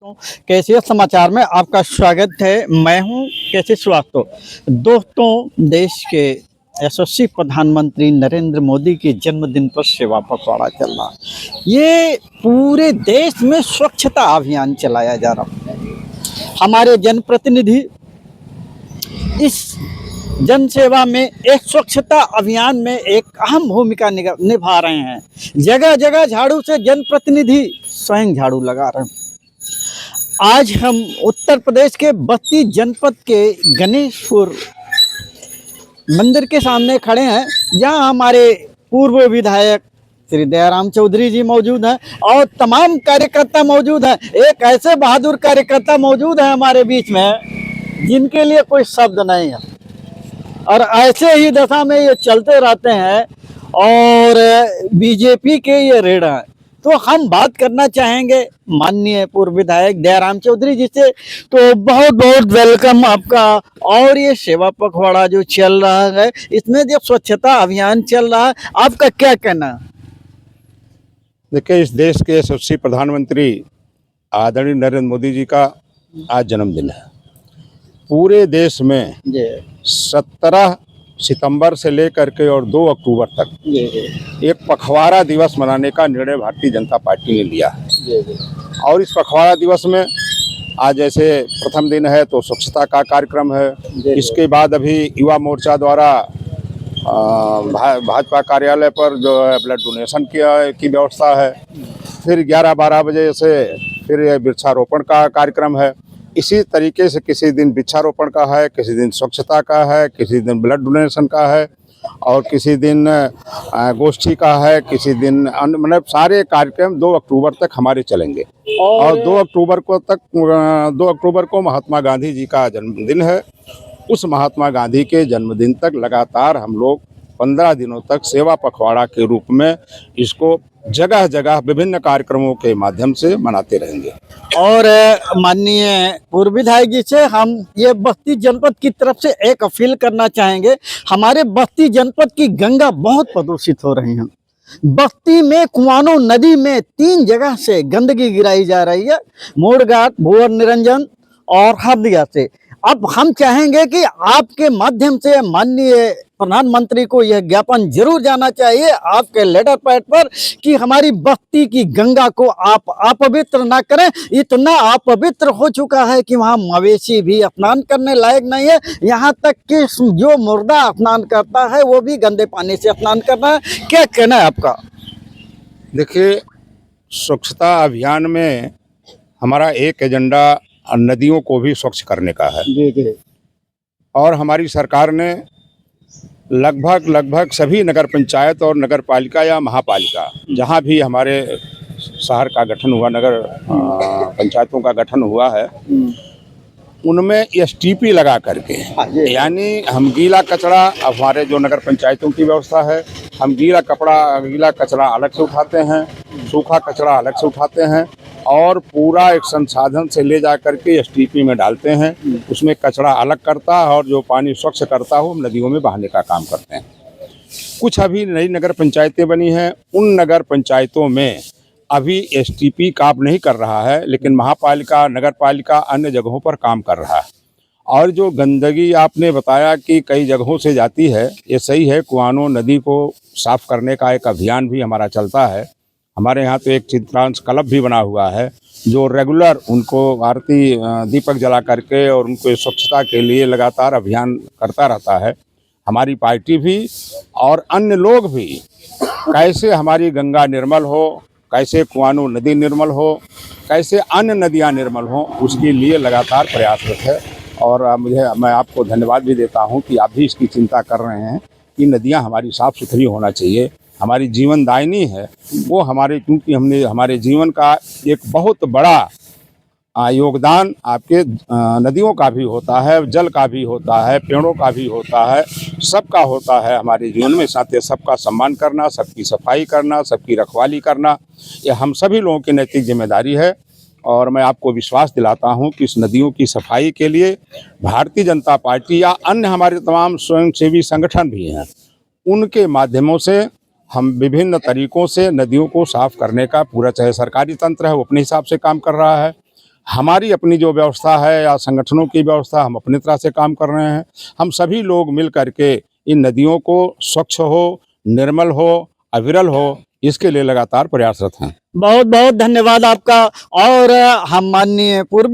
कैसे समाचार में आपका स्वागत है। मैं हूं कैसे श्रीवास्तव। दोस्तों, देश के यशस्वी प्रधानमंत्री नरेंद्र मोदी के जन्मदिन पर सेवा पखवाड़ा चल रहा। ये पूरे देश में स्वच्छता अभियान चलाया जा रहा है। हमारे जनप्रतिनिधि इस जन सेवा में एक स्वच्छता अभियान में एक अहम भूमिका निभा रहे हैं। जगह जगह झाड़ू से जनप्रतिनिधि स्वयं झाड़ू लगा रहे हैं। आज हम उत्तर प्रदेश के बस्ती जनपद के गणेशपुर मंदिर के सामने खड़े हैं, जहां हमारे पूर्व विधायक श्री दयाराम चौधरी जी मौजूद हैं और तमाम कार्यकर्ता मौजूद हैं। एक ऐसे बहादुर कार्यकर्ता मौजूद हैं हमारे बीच में जिनके लिए कोई शब्द नहीं है, और ऐसे ही दशा में ये चलते रहते हैं और बीजेपी के ये रीढ़ हैं। तो हम बात करना चाहेंगे माननीय पूर्व विधायक दयाराम चौधरी जी से। तो बहुत बहुत वेलकम आपका। और ये सेवा पखवाड़ा जो चल रहा है, इसमें जो स्वच्छता अभियान चल रहा है, आपका क्या कहना है? देखिए, इस देश के यशस्वी प्रधानमंत्री आदरणीय नरेंद्र मोदी जी का आज जन्मदिन है। पूरे देश में 17 सितंबर से लेकर के और 2 अक्टूबर तक एक पखवाड़ा दिवस मनाने का निर्णय भारतीय जनता पार्टी ने लिया है। और इस पखवाड़ा दिवस में आज जैसे प्रथम दिन है तो स्वच्छता का कार्यक्रम है। इसके बाद अभी युवा मोर्चा द्वारा भाजपा कार्यालय पर जो है ब्लड डोनेशन की व्यवस्था है। फिर 11-12 बजे से फिर वृक्षारोपण का कार्यक्रम है। इसी तरीके से किसी दिन वृक्षारोपण का है, किसी दिन स्वच्छता का है, किसी दिन ब्लड डोनेशन का है, और किसी दिन गोष्ठी का है, किसी दिन मतलब सारे कार्यक्रम 2 अक्टूबर तक हमारे चलेंगे। और 2 अक्टूबर को महात्मा गांधी जी का जन्मदिन है। उस महात्मा गांधी के जन्मदिन तक लगातार हम लोग 15 दिनों तक सेवा पखवाड़ा के रूप में इसको जगह जगह विभिन्न कार्यक्रमों के माध्यम से मनाते रहेंगे। और माननीय पूर्व विधायक जी से हम ये बस्ती जनपद की तरफ से एक अपील करना चाहेंगे। हमारे बस्ती जनपद की गंगा बहुत प्रदूषित हो रही है। बस्ती में कुआनो नदी में 3 जगह से गंदगी गिराई जा रही है, मोड़घाट, भुवर निरंजन और हरदिया से। अब हम चाहेंगे कि आपके माध्यम से माननीय प्रधानमंत्री को यह ज्ञापन जरूर जाना चाहिए आपके लेटर पैड पर कि हमारी बस्ती की गंगा को आप अपवित्र ना करें। इतना अपवित्र हो चुका है कि वहाँ मवेशी भी स्नान करने लायक नहीं है। यहाँ तक कि जो मुर्दा स्नान करता है वो भी गंदे पानी से स्नान करना है। क्या कहना है आपका? देखिए, स्वच्छता अभियान में हमारा एक एजेंडा नदियों को भी स्वच्छ करने का है। जी। और हमारी सरकार ने लगभग सभी नगर पंचायत और नगर पालिका या महापालिका जहाँ भी हमारे शहर का गठन हुआ, नगर पंचायतों का गठन हुआ है, उनमें STP लगा करके, यानी हम गीला कचरा, अब हमारे जो नगर पंचायतों की व्यवस्था है, हम गीला कचरा अलग से उठाते हैं, सूखा कचरा अलग से उठाते हैं और पूरा एक संसाधन से ले जा करके STP में डालते हैं। उसमें कचरा अलग करता है और जो पानी स्वच्छ करता है वो नदियों में बहाने का काम करते हैं। कुछ अभी नई नगर पंचायतें बनी हैं, उन नगर पंचायतों में अभी STP काम नहीं कर रहा है, लेकिन महापालिका, नगर पालिका अन्य जगहों पर काम कर रहा है। और जो गंदगी आपने बताया कि कई जगहों से जाती है, ये सही है। कुआनो नदी को साफ करने का एक अभियान भी हमारा चलता है। हमारे यहाँ तो एक चित्रांश क्लब भी बना हुआ है जो रेगुलर उनको आरती दीपक जला करके और उनको स्वच्छता के लिए लगातार अभियान करता रहता है। हमारी पार्टी भी और अन्य लोग भी कैसे हमारी गंगा निर्मल हो, कैसे कुआनो नदी निर्मल हो, कैसे अन्य नदियाँ निर्मल हों, उसके लिए लगातार प्रयासरत है। और मैं आपको धन्यवाद भी देता हूँ कि आप भी इसकी चिंता कर रहे हैं कि नदियाँ हमारी साफ़ सुथरी होना चाहिए। हमारी जीवनदायिनी है वो क्योंकि हमने हमारे जीवन का एक बहुत बड़ा योगदान आपके नदियों का भी होता है, जल का भी होता है, पेड़ों का भी होता है, सबका होता है हमारे जीवन में। साथ ही सबका सम्मान करना, सबकी सफाई करना, सबकी रखवाली करना, ये हम सभी लोगों की नैतिक जिम्मेदारी है। और मैं आपको विश्वास दिलाता हूं कि इस नदियों की सफाई के लिए भारतीय जनता पार्टी या अन्य हमारे तमाम स्वयंसेवी संगठन भी हैं, उनके माध्यमों से हम विभिन्न तरीकों से नदियों को साफ करने का पूरा, चाहे सरकारी तंत्र है वो अपने हिसाब से काम कर रहा है, हमारी अपनी जो व्यवस्था है या संगठनों की व्यवस्था, हम अपनी तरह से काम कर रहे हैं। हम सभी लोग मिल करके इन नदियों को स्वच्छ हो, निर्मल हो, अविरल हो, इसके लिए लगातार प्रयासरत हैं। बहुत बहुत धन्यवाद आपका। और हम माननीय पूर्व